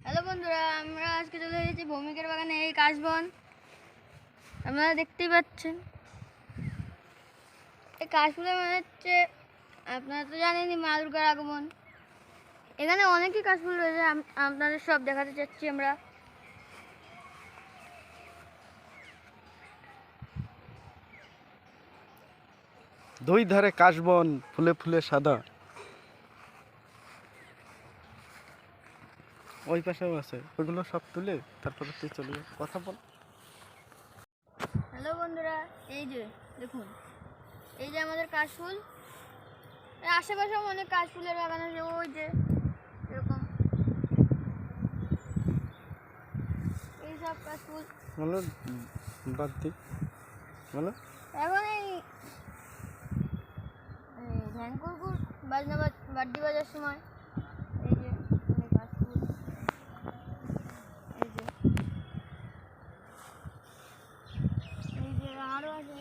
Hello বন্ধুরা, আমরা আজকে চলে এসেছি ভৌমিকের বাগানে। এই কাশবন আপনারা দেখতেই পাচ্ছেন। এই কাশফুলে মানে হচ্ছে, আপনারা তো জানেনই মা দুর্গার আগমন। এখানে অনেকই কাশফুল রয়েছে, আপনাদের সব দেখাতে চাচ্ছি আমরা। দুই ধারে কাশবন, ফুলে ফুলে সাদা। ওই পাশেও আছে, ওইগুলো সব তুলে তারপরে তুই চলে যা, কথা বল। হ্যালো বন্ধুরা, এই যে দেখুন, এই যে আমাদের কাশফুল। এর আশেপাশেও অনেক কাশফুলের বাগান আছে। ওই যে এরকম এইসব কাশফুল বলো, বাদ দি বলো। এখন এই ধ্যান কুরকুর বাজনা বাদ্যি বাজার সময় এই যে কাশফুল, এই যে আরো আছে।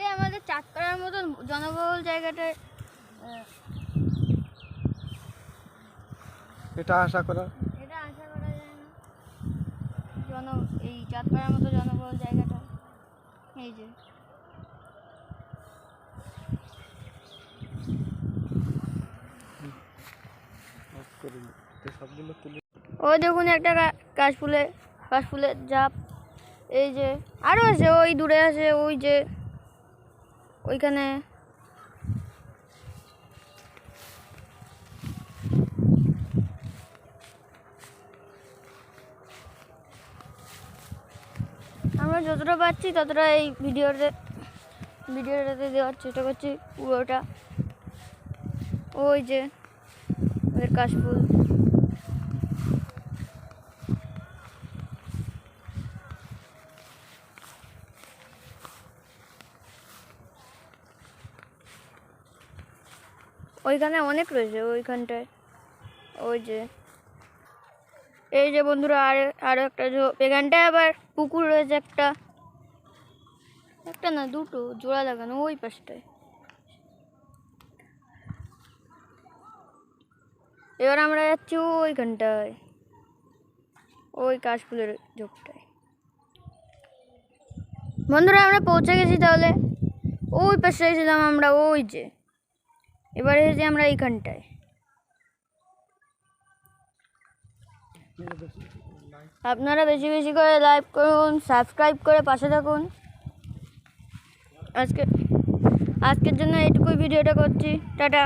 এই আমাদের চাঁদপাড়ার মতন জনবহুল জায়গাটায় এটা আশা করা যায় না। এই চাঁদপাড়ার মতো জনবহুল জায়গাটা এই যে সবগুলো তুলে। ওই দেখুন একটা কাশফুলের জাপ। এই যে আরো আছে, ওই দূরে আছে, ওই যে ওইখানে। আমরা যতটা পাচ্ছি ততটা এই ভিডিওটাতে দেওয়ার চেষ্টা করছি পুরোটা। ওই যে ওদের কাশফুল, ওইখানে অনেক রয়েছে ওইখানটায়। ওই যে এই যে বন্ধুরা, আরো একটা এখানটায় আবার পুকুর রয়েছে, একটা না দুটো জোড়া লাগানো ওই পাশটায়। এবার আমরা যাচ্ছি ওইখানটায়, ওই কাশফুলের ঝোপটায়। বন্ধুরা আমরা পৌঁছে গেছি, তাহলে ওই পাশে এসেছিলাম আমরা। ওই যে এবার এসেছি আমরা এইখানটায়। আপনারা বেশি বেশি করে লাইক করুন, সাবস্ক্রাইব করে পাশে থাকুন। আজকের জন্য এইটুকুই ভিডিওটা করছি। টাটা।